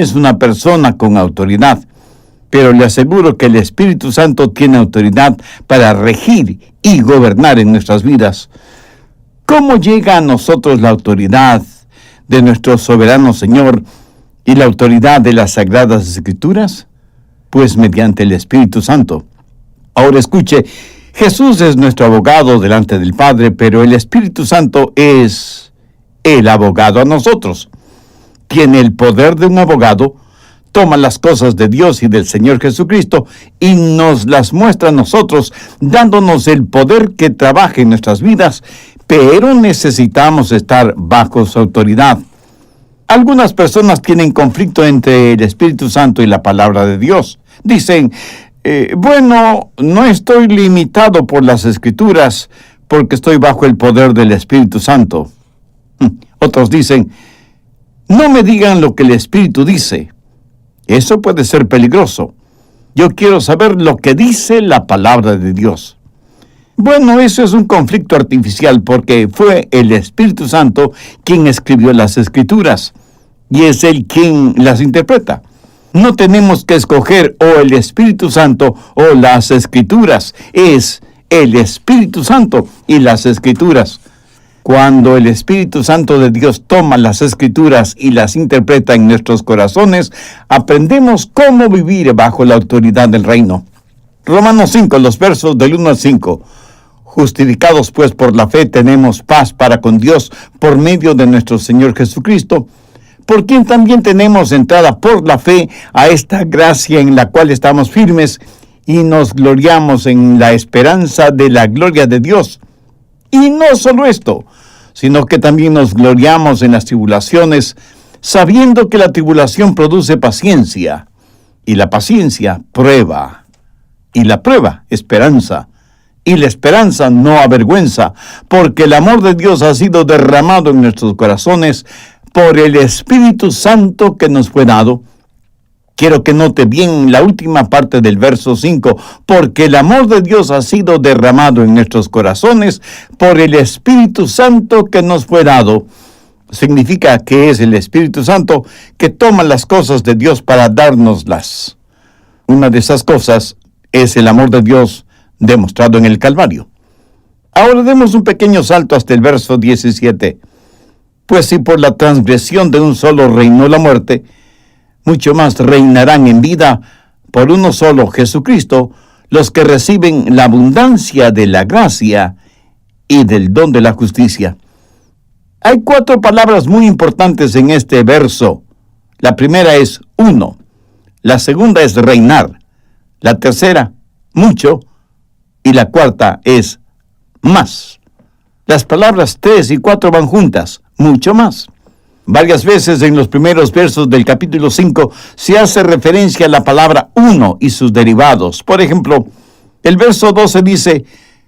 es una persona con autoridad, pero le aseguro que el Espíritu Santo tiene autoridad para regir y gobernar en nuestras vidas. ¿Cómo llega a nosotros la autoridad de nuestro soberano Señor y la autoridad de las Sagradas Escrituras? Pues mediante el Espíritu Santo. Ahora escuche, Jesús es nuestro abogado delante del Padre, pero el Espíritu Santo es el abogado a nosotros. Tiene el poder de un abogado, toma las cosas de Dios y del Señor Jesucristo y nos las muestra a nosotros, dándonos el poder que trabaje en nuestras vidas, pero necesitamos estar bajo su autoridad. Algunas personas tienen conflicto entre el Espíritu Santo y la palabra de Dios. Dicen, bueno, no estoy limitado por las Escrituras porque estoy bajo el poder del Espíritu Santo. Otros dicen, no me digan lo que el Espíritu dice. Eso puede ser peligroso. Yo quiero saber lo que dice la palabra de Dios. Bueno, eso es un conflicto artificial porque fue el Espíritu Santo quien escribió las Escrituras y es Él quien las interpreta. No tenemos que escoger o el Espíritu Santo o las Escrituras. Es el Espíritu Santo y las Escrituras. Cuando el Espíritu Santo de Dios toma las Escrituras y las interpreta en nuestros corazones, aprendemos cómo vivir bajo la autoridad del reino. Romanos 5, los versos del 1 al 5. Justificados pues por la fe tenemos paz para con Dios por medio de nuestro Señor Jesucristo, por quien también tenemos entrada por la fe a esta gracia en la cual estamos firmes y nos gloriamos en la esperanza de la gloria de Dios. Y no solo esto, sino que también nos gloriamos en las tribulaciones, sabiendo que la tribulación produce paciencia, y la paciencia prueba, y la prueba esperanza, y la esperanza no avergüenza, porque el amor de Dios ha sido derramado en nuestros corazones por el Espíritu Santo que nos fue dado. Quiero que note bien la última parte del verso 5, porque el amor de Dios ha sido derramado en nuestros corazones por el Espíritu Santo que nos fue dado. Significa que es el Espíritu Santo que toma las cosas de Dios para dárnoslas. Una de esas cosas es el amor de Dios demostrado en el Calvario. Ahora demos un pequeño salto hasta el verso 17. Pues si por la transgresión de un solo reinó la muerte, mucho más reinarán en vida por uno solo, Jesucristo, los que reciben la abundancia de la gracia y del don de la justicia. Hay 4 palabras muy importantes en este verso. La primera es uno, la segunda es reinar, la tercera, mucho, y la cuarta es más. Las palabras 3 y 4 van juntas, mucho más. Varias veces en los primeros versos del capítulo 5 se hace referencia a la palabra uno y sus derivados. Por ejemplo, el verso 12 dice,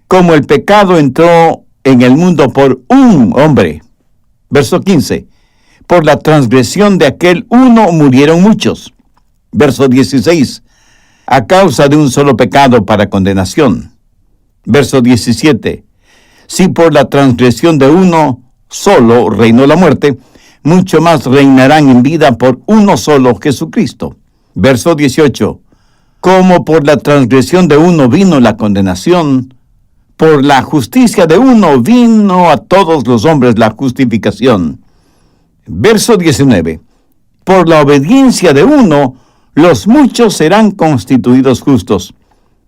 como el pecado entró en el mundo por un hombre. Verso 15, por la transgresión de aquel uno murieron muchos. Verso 16, a causa de un solo pecado para condenación. Verso 17, si por la transgresión de uno solo reinó la muerte, mucho más reinarán en vida por uno solo, Jesucristo. Verso 18. Como por la transgresión de uno vino la condenación, por la justicia de uno vino a todos los hombres la justificación. Verso 19. Por la obediencia de uno, los muchos serán constituidos justos.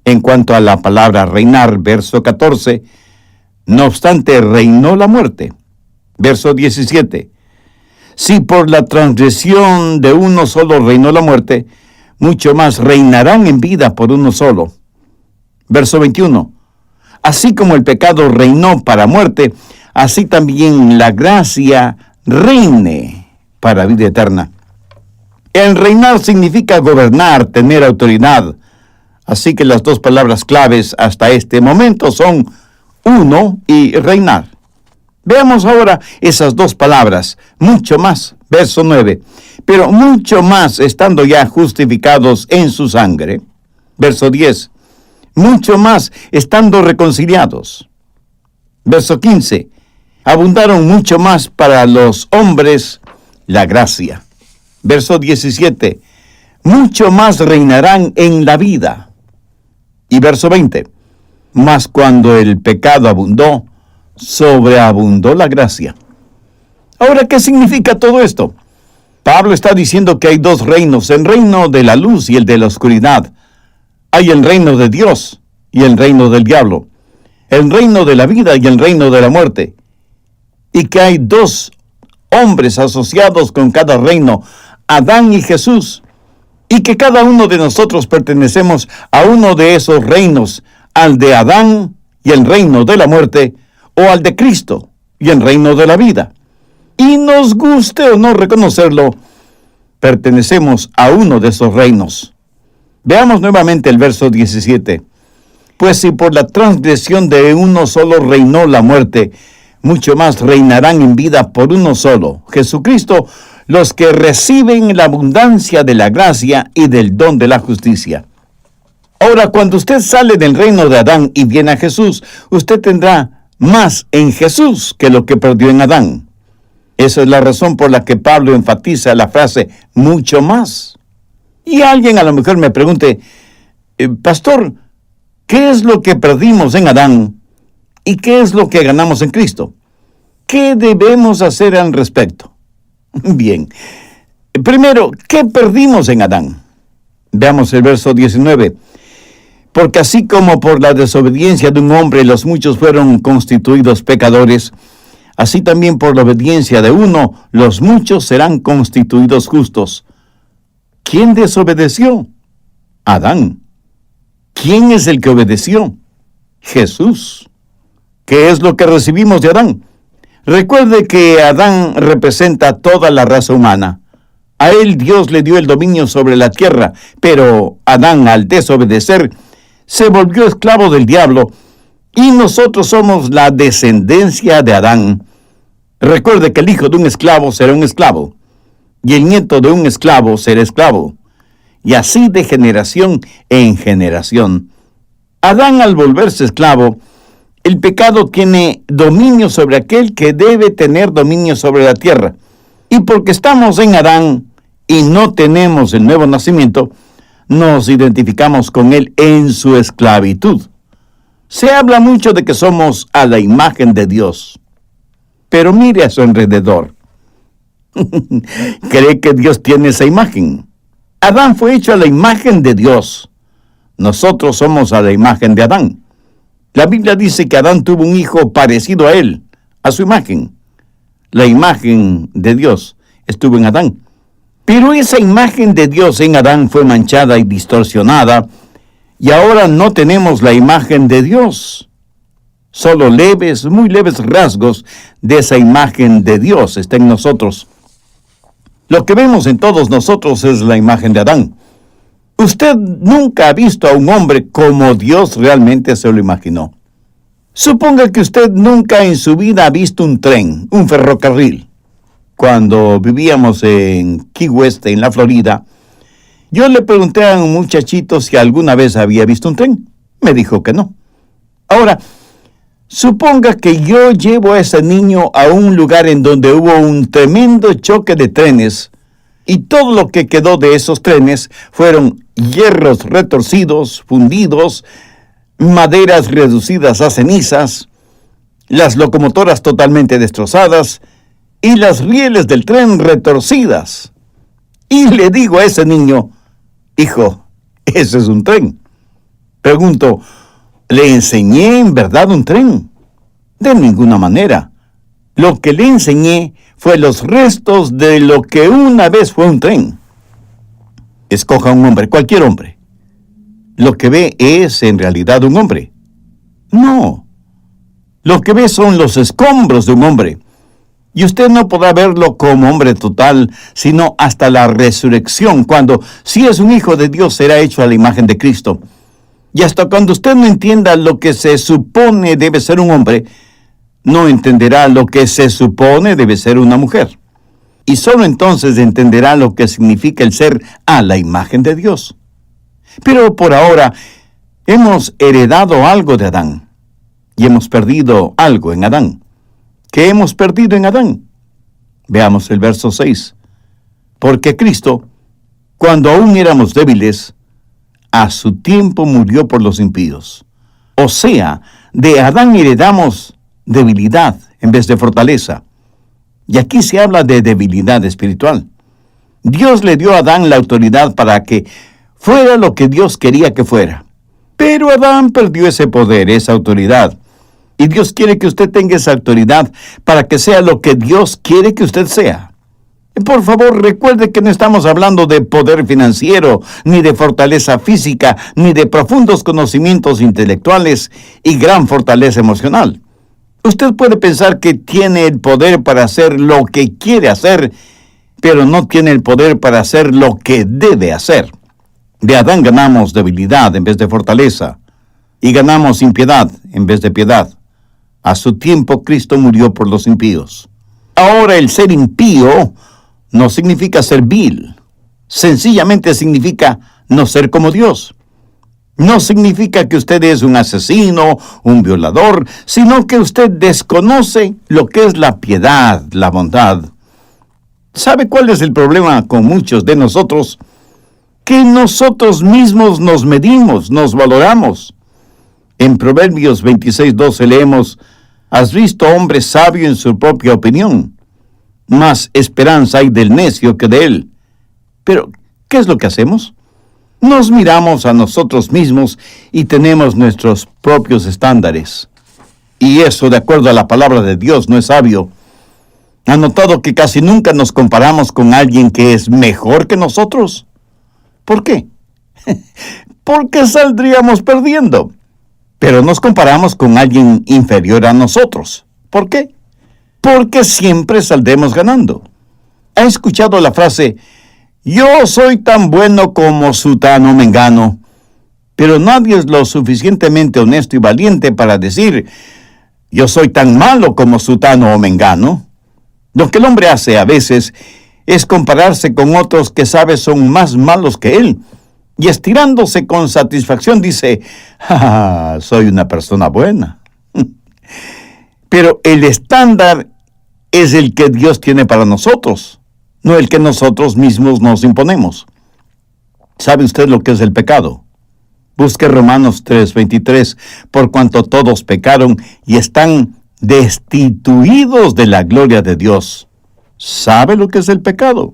En cuanto a la palabra reinar, verso 14, no obstante reinó la muerte. Verso 17. Si por la transgresión de uno solo reinó la muerte, mucho más reinarán en vida por uno solo. Verso 21. Así como el pecado reinó para muerte, así también la gracia reine para vida eterna. El reinar significa gobernar, tener autoridad. Así que las 2 palabras claves hasta este momento son uno y reinar. Veamos ahora esas 2 palabras, mucho más, verso 9, pero mucho más estando ya justificados en su sangre. Verso 10, mucho más estando reconciliados. Verso 15, abundaron mucho más para los hombres la gracia. Verso 17. Mucho más reinarán en la vida. Y verso 20. Mas cuando el pecado abundó, sobreabundó la gracia. Ahora, ¿qué significa todo esto? Pablo está diciendo que hay dos reinos, el reino de la luz y el de la oscuridad. Hay el reino de Dios y el reino del diablo, el reino de la vida y el reino de la muerte. Y que hay dos hombres asociados con cada reino, Adán y Jesús, y que cada uno de nosotros pertenecemos a uno de esos reinos, al de Adán y el reino de la muerte, o al de Cristo y el reino de la vida. Y nos guste o no reconocerlo, pertenecemos a uno de esos reinos. Veamos nuevamente el verso 17. Pues si por la transgresión de uno solo reinó la muerte, mucho más reinarán en vida por uno solo, Jesucristo, los que reciben la abundancia de la gracia y del don de la justicia. Ahora, cuando usted sale del reino de Adán y viene a Jesús, usted tendrá más en Jesús que lo que perdió en Adán. Esa es la razón por la que Pablo enfatiza la frase mucho más. Y alguien a lo mejor me pregunte, pastor, ¿qué es lo que perdimos en Adán y qué es lo que ganamos en Cristo? ¿Qué debemos hacer al respecto? Bien, primero, ¿qué perdimos en Adán? Veamos el verso 19. Porque así como por la desobediencia de un hombre los muchos fueron constituidos pecadores, así también por la obediencia de uno los muchos serán constituidos justos. ¿Quién desobedeció? Adán. ¿Quién es el que obedeció? Jesús. ¿Qué es lo que recibimos de Adán? Recuerde que Adán representa toda la raza humana. A él Dios le dio el dominio sobre la tierra, pero Adán, al desobedecer, se volvió esclavo del diablo, y nosotros somos la descendencia de Adán. Recuerde que el hijo de un esclavo será un esclavo, y el nieto de un esclavo será esclavo, y así de generación en generación. Adán, al volverse esclavo, el pecado tiene dominio sobre aquel que debe tener dominio sobre la tierra. Y porque estamos en Adán y no tenemos el nuevo nacimiento, nos identificamos con él en su esclavitud. Se habla mucho de que somos a la imagen de Dios. Pero mire a su alrededor. ¿Cree que Dios tiene esa imagen? Adán fue hecho a la imagen de Dios. Nosotros somos a la imagen de Adán. La Biblia dice que Adán tuvo un hijo parecido a él, a su imagen. La imagen de Dios estuvo en Adán. Pero esa imagen de Dios en Adán fue manchada y distorsionada, y ahora no tenemos la imagen de Dios. Solo leves, muy leves rasgos de esa imagen de Dios está en nosotros. Lo que vemos en todos nosotros es la imagen de Adán. Usted nunca ha visto a un hombre como Dios realmente se lo imaginó. Suponga que usted nunca en su vida ha visto un tren, un ferrocarril. Cuando vivíamos en Key West, en la Florida, yo le pregunté a un muchachito si alguna vez había visto un tren. Me dijo que no. Ahora, suponga que yo llevo a ese niño a un lugar en donde hubo un tremendo choque de trenes, y todo lo que quedó de esos trenes fueron hierros retorcidos, fundidos, maderas reducidas a cenizas, las locomotoras totalmente destrozadas y las rieles del tren retorcidas. Y le digo a ese niño, hijo, ese es un tren. Pregunto, ¿le enseñé en verdad un tren? De ninguna manera. Lo que le enseñé fue los restos de lo que una vez fue un tren. Escoja un hombre, cualquier hombre. ¿Lo que ve es en realidad un hombre? No. Lo que ve son los escombros de un hombre. Y usted no podrá verlo como hombre total, sino hasta la resurrección, cuando, si es un hijo de Dios, será hecho a la imagen de Cristo. Y hasta cuando usted no entienda lo que se supone debe ser un hombre, no entenderá lo que se supone debe ser una mujer. Y solo entonces entenderá lo que significa el ser a la imagen de Dios. Pero por ahora hemos heredado algo de Adán y hemos perdido algo en Adán. ¿Qué hemos perdido en Adán? Veamos el verso 6. Porque Cristo, cuando aún éramos débiles, a su tiempo murió por los impíos. O sea, de Adán heredamos debilidad en vez de fortaleza. Y aquí se habla de debilidad espiritual. Dios le dio a Adán la autoridad para que fuera lo que Dios quería que fuera. Pero Adán perdió ese poder, esa autoridad. Y Dios quiere que usted tenga esa autoridad para que sea lo que Dios quiere que usted sea. Por favor, recuerde que no estamos hablando de poder financiero, ni de fortaleza física, ni de profundos conocimientos intelectuales y gran fortaleza emocional. Usted puede pensar que tiene el poder para hacer lo que quiere hacer, pero no tiene el poder para hacer lo que debe hacer. De Adán ganamos debilidad en vez de fortaleza, y ganamos impiedad en vez de piedad. A su tiempo Cristo murió por los impíos. Ahora el ser impío no significa ser vil. Sencillamente significa no ser como Dios. No significa que usted es un asesino, un violador, sino que usted desconoce lo que es la piedad, la bondad. ¿Sabe cuál es el problema con muchos de nosotros? Que nosotros mismos nos medimos, nos valoramos. En Proverbios 26:12 leemos: «Has visto hombre sabio en su propia opinión, más esperanza hay del necio que de él». Pero, ¿qué es lo que hacemos? Nos miramos a nosotros mismos y tenemos nuestros propios estándares. Y eso, de acuerdo a la palabra de Dios, no es sabio. ¿Han notado que casi nunca nos comparamos con alguien que es mejor que nosotros? ¿Por qué? Porque saldríamos perdiendo. Pero nos comparamos con alguien inferior a nosotros. ¿Por qué? Porque siempre saldremos ganando. ¿Ha escuchado la frase: «Yo soy tan bueno como sutano mengano»? Pero nadie es lo suficientemente honesto y valiente para decir: «Yo soy tan malo como sutano o mengano». Lo que el hombre hace a veces es compararse con otros que sabe son más malos que él, y estirándose con satisfacción dice: «Ah, soy una persona buena». Pero el estándar es el que Dios tiene para nosotros, no el que nosotros mismos nos imponemos. ¿Sabe usted lo que es el pecado? Busque Romanos 3:23, por cuanto todos pecaron y están destituidos de la gloria de Dios. ¿Sabe lo que es el pecado?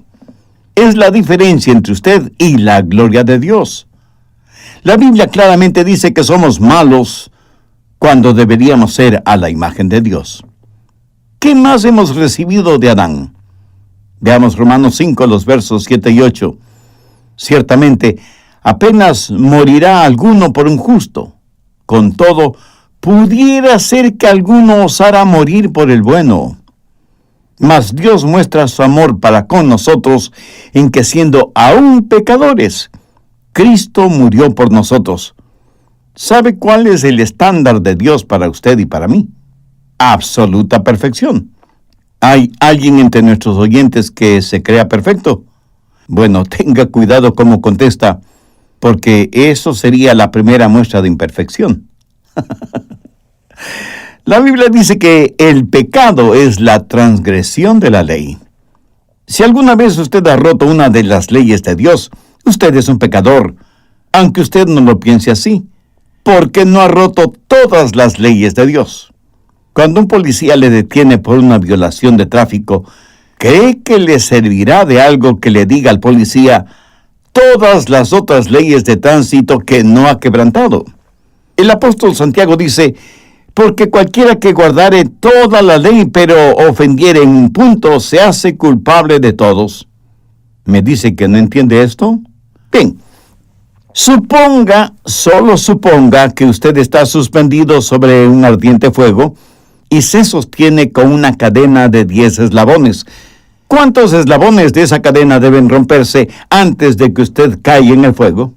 Es la diferencia entre usted y la gloria de Dios. La Biblia claramente dice que somos malos cuando deberíamos ser a la imagen de Dios. ¿Qué más hemos recibido de Adán? Veamos Romanos 5, los versos 7 y 8. «Ciertamente, apenas morirá alguno por un justo. Con todo, pudiera ser que alguno osara morir por el bueno. Mas Dios muestra su amor para con nosotros en que, siendo aún pecadores, Cristo murió por nosotros». ¿Sabe cuál es el estándar de Dios para usted y para mí? Absoluta perfección. ¿Hay alguien entre nuestros oyentes que se crea perfecto? Bueno, tenga cuidado cómo contesta, porque eso sería la primera muestra de imperfección. La Biblia dice que el pecado es la transgresión de la ley. Si alguna vez usted ha roto una de las leyes de Dios, usted es un pecador, aunque usted no lo piense así, porque no ha roto todas las leyes de Dios. Cuando un policía le detiene por una violación de tráfico, ¿cree que le servirá de algo que le diga al policía todas las otras leyes de tránsito que no ha quebrantado? El apóstol Santiago dice: «Porque cualquiera que guardare toda la ley, pero ofendiere en un punto, se hace culpable de todos». ¿Me dice que no entiende esto? Bien, solo suponga que usted está suspendido sobre un ardiente fuego y se sostiene con una cadena de 10 eslabones. ¿Cuántos eslabones de esa cadena deben romperse antes de que usted caiga en el fuego?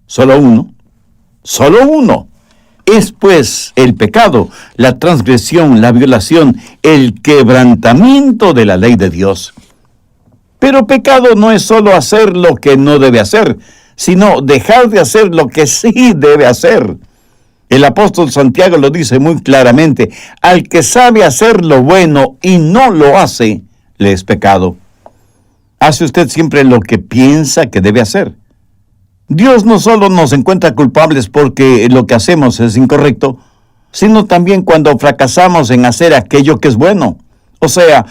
Solo uno. Solo uno. Es pues el pecado, la transgresión, la violación, el quebrantamiento de la ley de Dios. Pero pecado no es solo hacer lo que no debe hacer, sino dejar de hacer lo que sí debe hacer. El apóstol Santiago lo dice muy claramente: al que sabe hacer lo bueno y no lo hace, le es pecado. ¿Hace usted siempre lo que piensa que debe hacer? Dios no solo nos encuentra culpables porque lo que hacemos es incorrecto, sino también cuando fracasamos en hacer aquello que es bueno. O sea,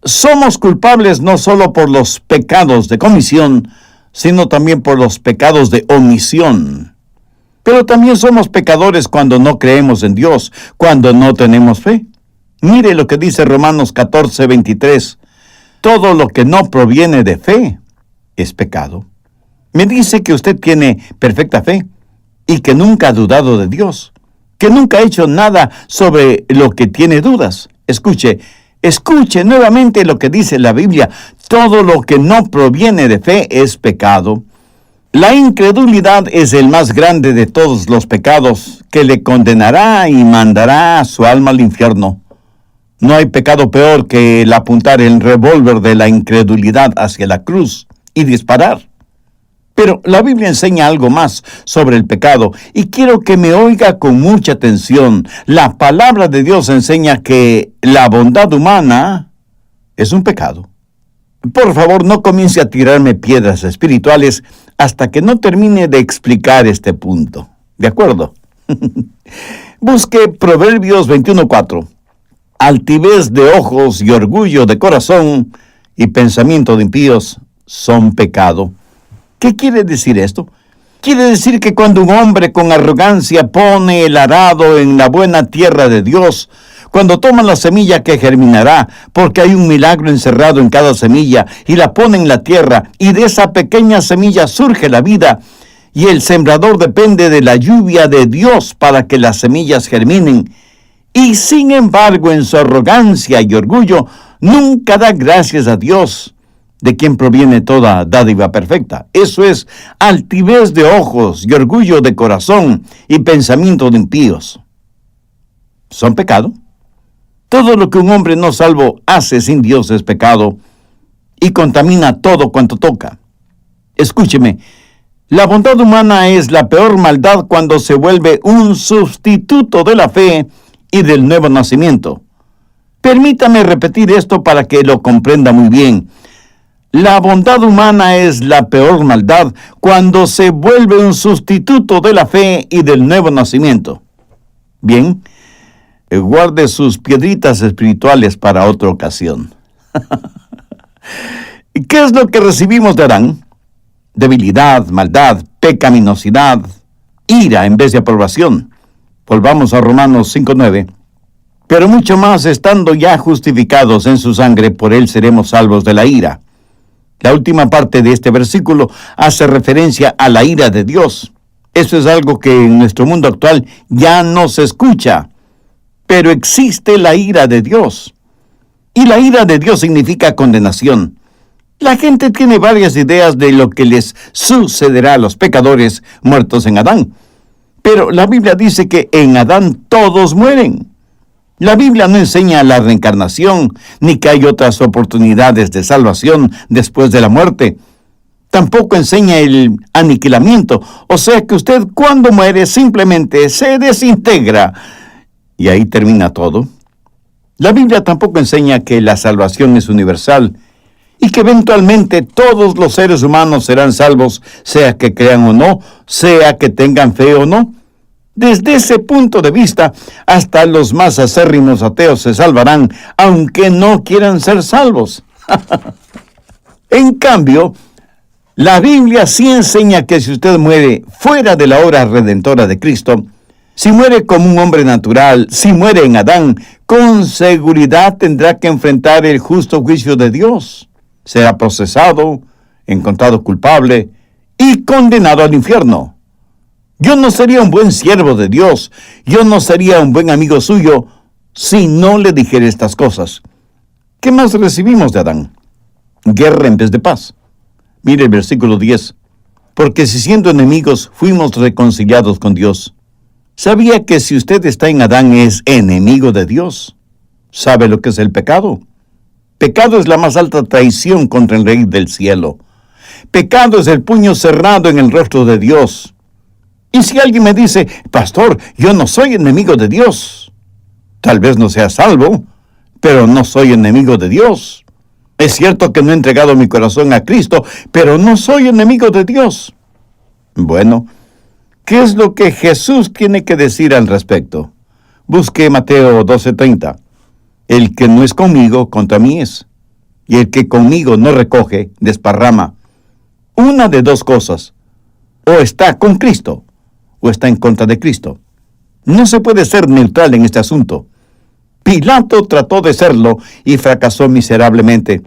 somos culpables no solo por los pecados de comisión, sino también por los pecados de omisión. Pero también somos pecadores cuando no creemos en Dios, cuando no tenemos fe. Mire lo que dice Romanos 14:23. Todo lo que no proviene de fe es pecado. Me dice que usted tiene perfecta fe y que nunca ha dudado de Dios, que nunca ha hecho nada sobre lo que tiene dudas. Escuche nuevamente lo que dice la Biblia. Todo lo que no proviene de fe es pecado. La incredulidad es el más grande de todos los pecados, que le condenará y mandará a su alma al infierno. No hay pecado peor que el apuntar el revólver de la incredulidad hacia la cruz y disparar. Pero la Biblia enseña algo más sobre el pecado, y quiero que me oiga con mucha atención. La palabra de Dios enseña que la bondad humana es un pecado. Por favor, no comience a tirarme piedras espirituales hasta que no termine de explicar este punto. ¿De acuerdo? Busque Proverbios 21:4. Altivez de ojos y orgullo de corazón y pensamiento de impíos son pecado. ¿Qué quiere decir esto? Quiere decir que cuando un hombre con arrogancia pone el arado en la buena tierra de Dios, cuando toma la semilla que germinará, porque hay un milagro encerrado en cada semilla, y la pone en la tierra, y de esa pequeña semilla surge la vida, y el sembrador depende de la lluvia de Dios para que las semillas germinen, y sin embargo en su arrogancia y orgullo nunca da gracias a Dios, de quien proviene toda dádiva perfecta. Eso es altivez de ojos y orgullo de corazón y pensamiento de impíos. ¿Son pecado? Todo lo que un hombre no salvo hace sin Dios es pecado y contamina todo cuanto toca. Escúcheme, la bondad humana es la peor maldad cuando se vuelve un sustituto de la fe y del nuevo nacimiento. Permítame repetir esto para que lo comprenda muy bien. La bondad humana es la peor maldad cuando se vuelve un sustituto de la fe y del nuevo nacimiento. Bien, guarde sus piedritas espirituales para otra ocasión. ¿Qué es lo que recibimos de Adán? Debilidad, maldad, pecaminosidad, ira en vez de aprobación. Volvamos a Romanos 5:9. Pero mucho más, estando ya justificados en su sangre, por él seremos salvos de la ira. La última parte de este versículo hace referencia a la ira de Dios. Eso es algo que en nuestro mundo actual ya no se escucha. Pero existe la ira de Dios. Y la ira de Dios significa condenación. La gente tiene varias ideas de lo que les sucederá a los pecadores muertos en Adán. Pero la Biblia dice que en Adán todos mueren. La Biblia no enseña la reencarnación, ni que hay otras oportunidades de salvación después de la muerte. Tampoco enseña el aniquilamiento, o sea que usted cuando muere simplemente se desintegra. Y ahí termina todo. La Biblia tampoco enseña que la salvación es universal y que eventualmente todos los seres humanos serán salvos, sea que crean o no, sea que tengan fe o no. Desde ese punto de vista, hasta los más acérrimos ateos se salvarán, aunque no quieran ser salvos. En cambio, la Biblia sí enseña que si usted muere fuera de la obra redentora de Cristo, si muere como un hombre natural, si muere en Adán, con seguridad tendrá que enfrentar el justo juicio de Dios. Será procesado, encontrado culpable y condenado al infierno. Yo no sería un buen siervo de Dios, yo no sería un buen amigo suyo si no le dijera estas cosas. ¿Qué más recibimos de Adán? Guerra en vez de paz. Mire el versículo 10. Porque si siendo enemigos fuimos reconciliados con Dios. ¿Sabía que si usted está en Adán es enemigo de Dios? ¿Sabe lo que es el pecado? Pecado es la más alta traición contra el Rey del cielo. Pecado es el puño cerrado en el rostro de Dios. Y si alguien me dice, pastor, yo no soy enemigo de Dios. Tal vez no sea salvo, pero no soy enemigo de Dios. Es cierto que no he entregado mi corazón a Cristo, pero no soy enemigo de Dios. Bueno, ¿qué es lo que Jesús tiene que decir al respecto? Busque Mateo 12:30. El que no es conmigo, contra mí es. Y el que conmigo no recoge, desparrama. Una de dos cosas. O está con Cristo, o está en contra de Cristo. No se puede ser neutral en este asunto. Pilato trató de serlo y fracasó miserablemente.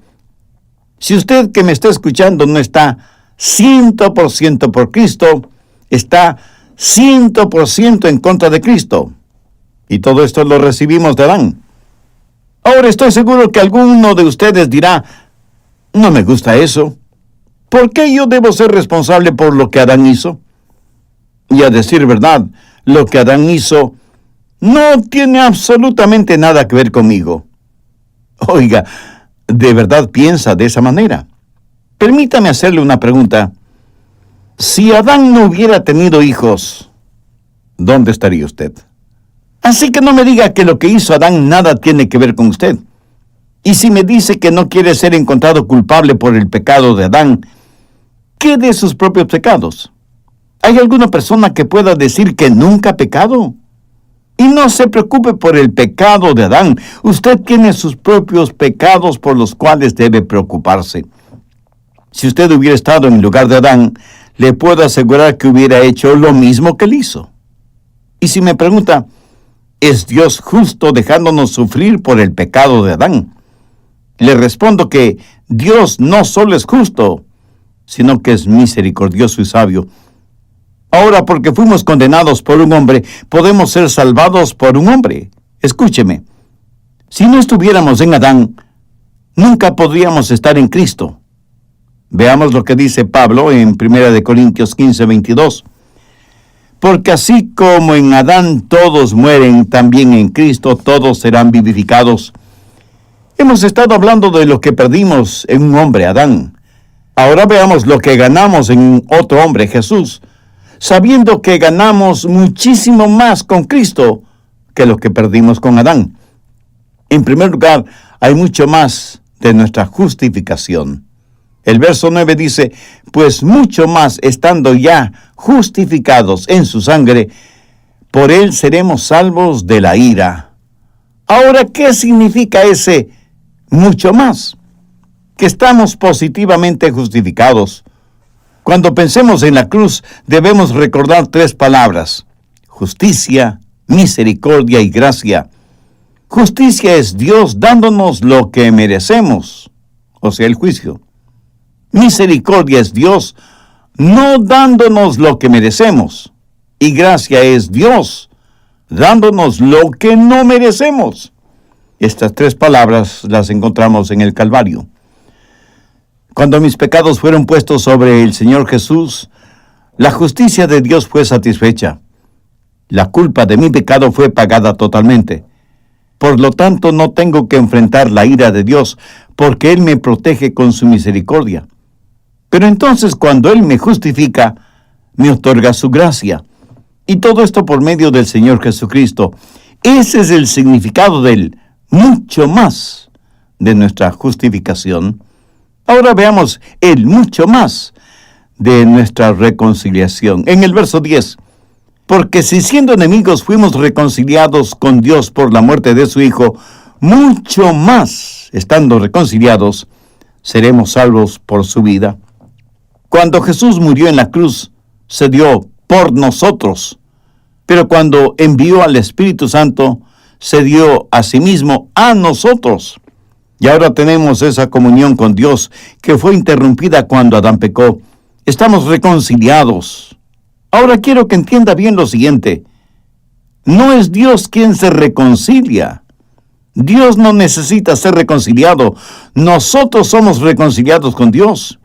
Si usted que me está escuchando no está 100% por Cristo, está 100% en contra de Cristo. Y todo esto lo recibimos de Adán. Ahora estoy seguro que alguno de ustedes dirá, no me gusta eso. ¿Por qué yo debo ser responsable por lo que Adán hizo? Y a decir verdad, lo que Adán hizo no tiene absolutamente nada que ver conmigo. Oiga, ¿de verdad piensa de esa manera? Permítame hacerle una pregunta. Si Adán no hubiera tenido hijos, ¿dónde estaría usted? Así que no me diga que lo que hizo Adán nada tiene que ver con usted. Y si me dice que no quiere ser encontrado culpable por el pecado de Adán, ¿qué de sus propios pecados? ¿Hay alguna persona que pueda decir que nunca ha pecado? Y no se preocupe por el pecado de Adán. Usted tiene sus propios pecados por los cuales debe preocuparse. Si usted hubiera estado en el lugar de Adán, le puedo asegurar que hubiera hecho lo mismo que él hizo. Y si me pregunta, ¿es Dios justo dejándonos sufrir por el pecado de Adán? Le respondo que Dios no solo es justo, sino que es misericordioso y sabio. Ahora, porque fuimos condenados por un hombre, podemos ser salvados por un hombre. Escúcheme, si no estuviéramos en Adán, nunca podríamos estar en Cristo. Veamos lo que dice Pablo en 1 Corintios 15:22. Porque así como en Adán todos mueren, también en Cristo todos serán vivificados. Hemos estado hablando de lo que perdimos en un hombre, Adán. Ahora veamos lo que ganamos en otro hombre, Jesús, sabiendo que ganamos muchísimo más con Cristo que lo que perdimos con Adán. En primer lugar, hay mucho más de nuestra justificación. El verso 9 dice, pues mucho más estando ya justificados en su sangre, por él seremos salvos de la ira. Ahora, ¿qué significa ese mucho más? Que estamos positivamente justificados. Cuando pensemos en la cruz, debemos recordar tres palabras: justicia, misericordia y gracia. Justicia es Dios dándonos lo que merecemos, o sea, el juicio. Misericordia es Dios no dándonos lo que merecemos. Y gracia es Dios dándonos lo que no merecemos. Estas tres palabras las encontramos en el Calvario. Cuando mis pecados fueron puestos sobre el Señor Jesús, la justicia de Dios fue satisfecha. La culpa de mi pecado fue pagada totalmente. Por lo tanto, no tengo que enfrentar la ira de Dios, porque Él me protege con su misericordia. Pero entonces, cuando Él me justifica, me otorga su gracia. Y todo esto por medio del Señor Jesucristo. Ese es el significado del mucho más de nuestra justificación. Ahora veamos el mucho más de nuestra reconciliación. En el verso 10, porque si siendo enemigos fuimos reconciliados con Dios por la muerte de su Hijo, mucho más, estando reconciliados, seremos salvos por su vida. Cuando Jesús murió en la cruz, se dio por nosotros, pero cuando envió al Espíritu Santo, se dio a sí mismo a nosotros. Y ahora tenemos esa comunión con Dios que fue interrumpida cuando Adán pecó. Estamos reconciliados. Ahora quiero que entienda bien lo siguiente. No es Dios quien se reconcilia. Dios no necesita ser reconciliado. Nosotros somos reconciliados con Dios.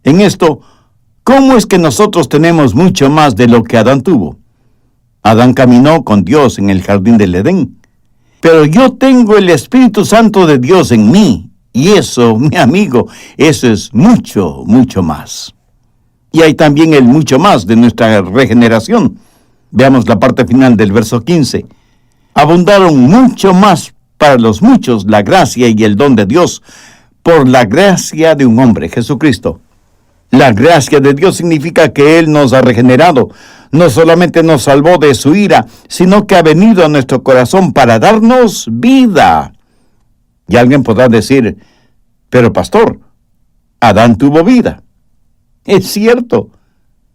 En esto, ¿cómo es que nosotros tenemos mucho más de lo que Adán tuvo? Adán caminó con Dios en el jardín del Edén. Pero yo tengo el Espíritu Santo de Dios en mí. Y eso, mi amigo, eso es mucho, mucho más. Y hay también el mucho más de nuestra regeneración. Veamos la parte final del verso 15. Abundaron mucho más para los muchos la gracia y el don de Dios, por la gracia de un hombre, Jesucristo. La gracia de Dios significa que Él nos ha regenerado. No solamente nos salvó de su ira, sino que ha venido a nuestro corazón para darnos vida. Y alguien podrá decir, pero pastor, Adán tuvo vida. Es cierto,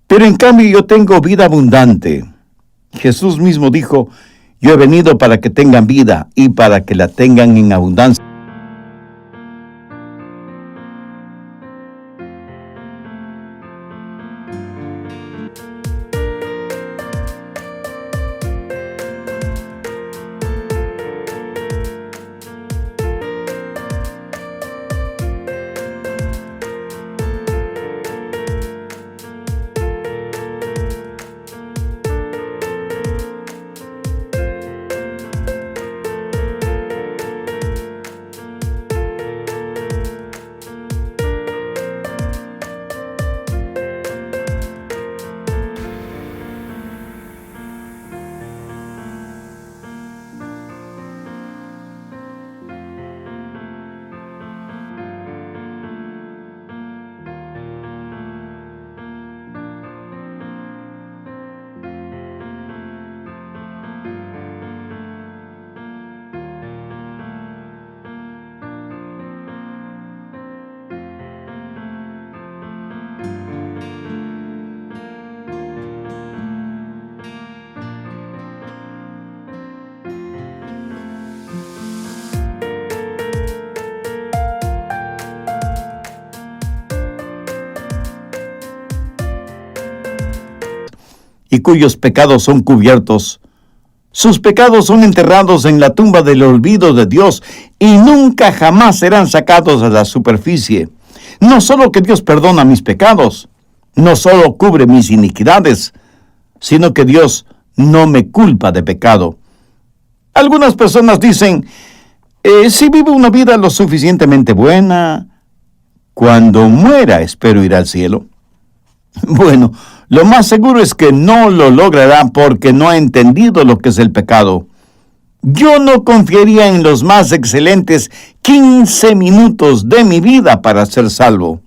pero en cambio yo tengo vida abundante. Jesús mismo dijo, yo he venido para que tengan vida y para que la tengan en abundancia. Y cuyos pecados son cubiertos. Sus pecados son enterrados en la tumba del olvido de Dios y nunca jamás serán sacados a la superficie. No solo que Dios perdona mis pecados, no solo cubre mis iniquidades, sino que Dios no me culpa de pecado. Algunas personas dicen, si vivo una vida lo suficientemente buena, cuando muera espero ir al cielo. Bueno, lo más seguro es que no lo logrará porque no ha entendido lo que es el pecado. Yo no confiaría en los más excelentes 15 minutos de mi vida para ser salvo.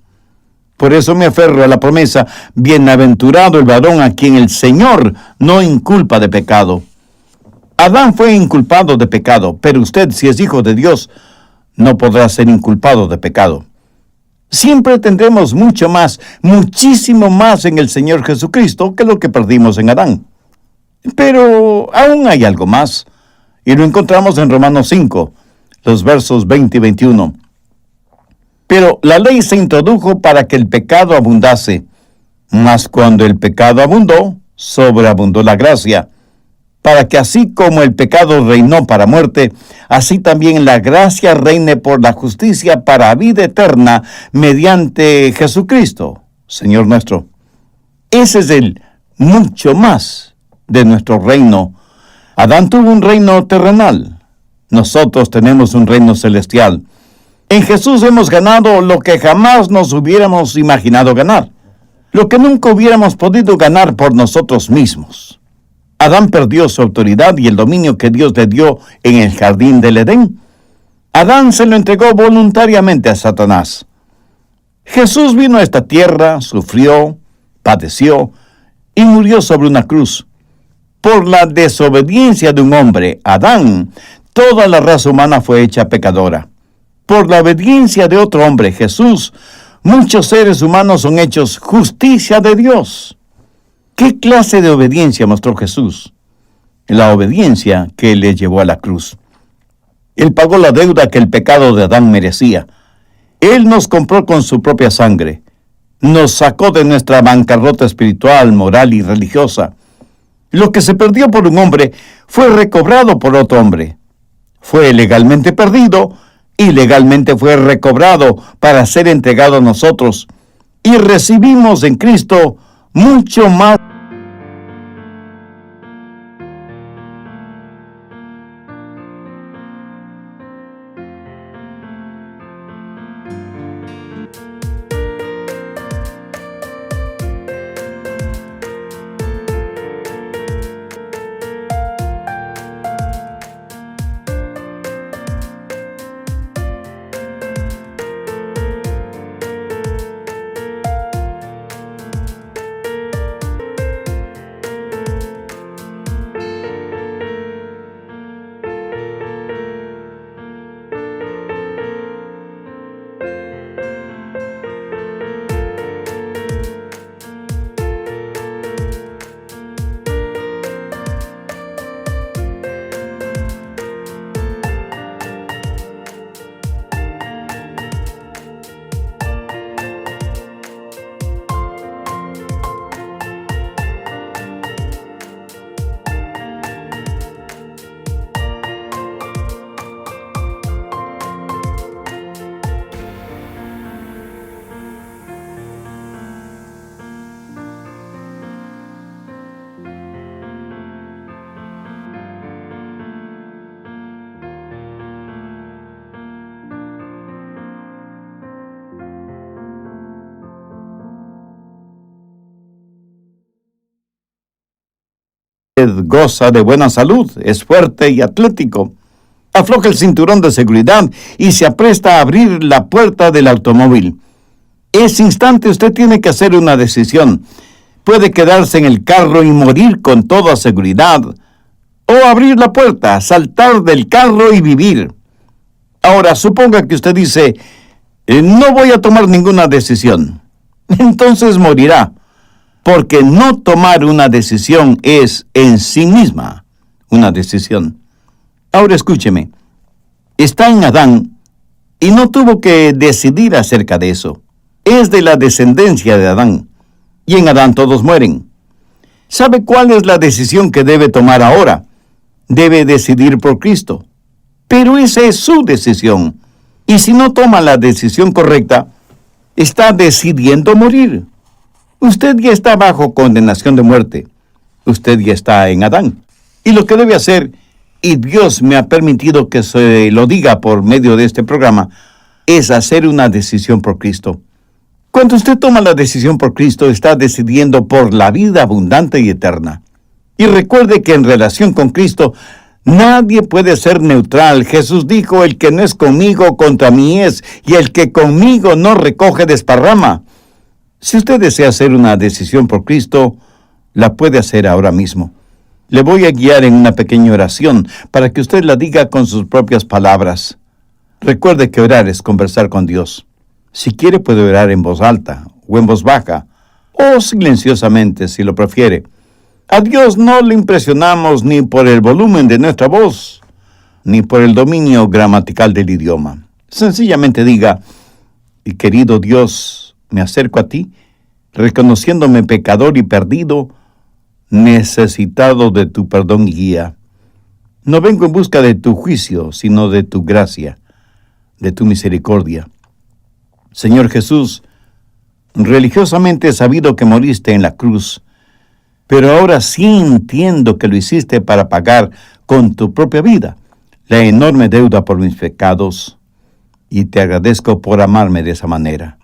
Por eso me aferro a la promesa, bienaventurado el varón a quien el Señor no inculpa de pecado. Adán fue inculpado de pecado, pero usted, si es hijo de Dios, no podrá ser inculpado de pecado. Siempre tendremos mucho más, muchísimo más en el Señor Jesucristo que lo que perdimos en Adán. Pero aún hay algo más, y lo encontramos en Romanos 5, los versos 20 y 21. Pero la ley se introdujo para que el pecado abundase, mas cuando el pecado abundó, sobreabundó la gracia, para que así como el pecado reinó para muerte, así también la gracia reine por la justicia para vida eterna mediante Jesucristo, Señor nuestro. Ese es el mucho más de nuestro reino. Adán tuvo un reino terrenal. Nosotros tenemos un reino celestial. En Jesús hemos ganado lo que jamás nos hubiéramos imaginado ganar, lo que nunca hubiéramos podido ganar por nosotros mismos. Adán perdió su autoridad y el dominio que Dios le dio en el jardín del Edén. Adán se lo entregó voluntariamente a Satanás. Jesús vino a esta tierra, sufrió, padeció y murió sobre una cruz. Por la desobediencia de un hombre, Adán, toda la raza humana fue hecha pecadora. Por la obediencia de otro hombre, Jesús, muchos seres humanos son hechos justicia de Dios. ¿Qué clase de obediencia mostró Jesús? La obediencia que le llevó a la cruz. Él pagó la deuda que el pecado de Adán merecía. Él nos compró con su propia sangre. Nos sacó de nuestra bancarrota espiritual, moral y religiosa. Lo que se perdió por un hombre fue recobrado por otro hombre. Fue legalmente perdido y legalmente fue recobrado para ser entregado a nosotros. Y recibimos en Cristo mucho más. goza de buena salud, es fuerte y atlético. Afloja el cinturón de seguridad y se apresta a abrir la puerta del automóvil. Ese instante usted tiene que hacer una decisión. Puede quedarse en el carro y morir con toda seguridad, o abrir la puerta, saltar del carro y vivir. Ahora, suponga que usted dice, no voy a tomar ninguna decisión. Entonces morirá, porque no tomar una decisión es en sí misma una decisión. Ahora escúcheme, está en Adán y no tuvo que decidir acerca de eso. Es de la descendencia de Adán, y en Adán todos mueren. ¿Sabe cuál es la decisión que debe tomar ahora? Debe decidir por Cristo. Pero esa es su decisión. Y si no toma la decisión correcta, está decidiendo morir. Usted ya está bajo condenación de muerte. Usted ya está en Adán. Y lo que debe hacer, y Dios me ha permitido que se lo diga por medio de este programa, es hacer una decisión por Cristo. Cuando usted toma la decisión por Cristo, está decidiendo por la vida abundante y eterna. Y recuerde que en relación con Cristo, nadie puede ser neutral. Jesús dijo, el que no es conmigo, contra mí es, y el que conmigo no recoge, desparrama. Si usted desea hacer una decisión por Cristo, la puede hacer ahora mismo. Le voy a guiar en una pequeña oración para que usted la diga con sus propias palabras. Recuerde que orar es conversar con Dios. Si quiere, puede orar en voz alta o en voz baja, o silenciosamente si lo prefiere. A Dios no le impresionamos ni por el volumen de nuestra voz, ni por el dominio gramatical del idioma. Sencillamente diga, y querido Dios, me acerco a ti, reconociéndome pecador y perdido, necesitado de tu perdón y guía. No vengo en busca de tu juicio, sino de tu gracia, de tu misericordia. Señor Jesús, religiosamente he sabido que moriste en la cruz, pero ahora sí entiendo que lo hiciste para pagar con tu propia vida la enorme deuda por mis pecados, y te agradezco por amarme de esa manera.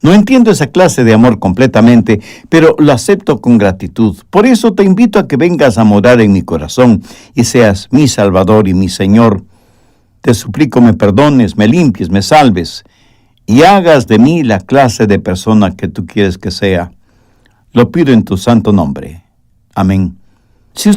No entiendo esa clase de amor completamente, pero lo acepto con gratitud. Por eso te invito a que vengas a morar en mi corazón y seas mi Salvador y mi Señor. Te suplico me perdones, me limpies, me salves, y hagas de mí la clase de persona que tú quieres que sea. Lo pido en tu santo nombre. Amén. Si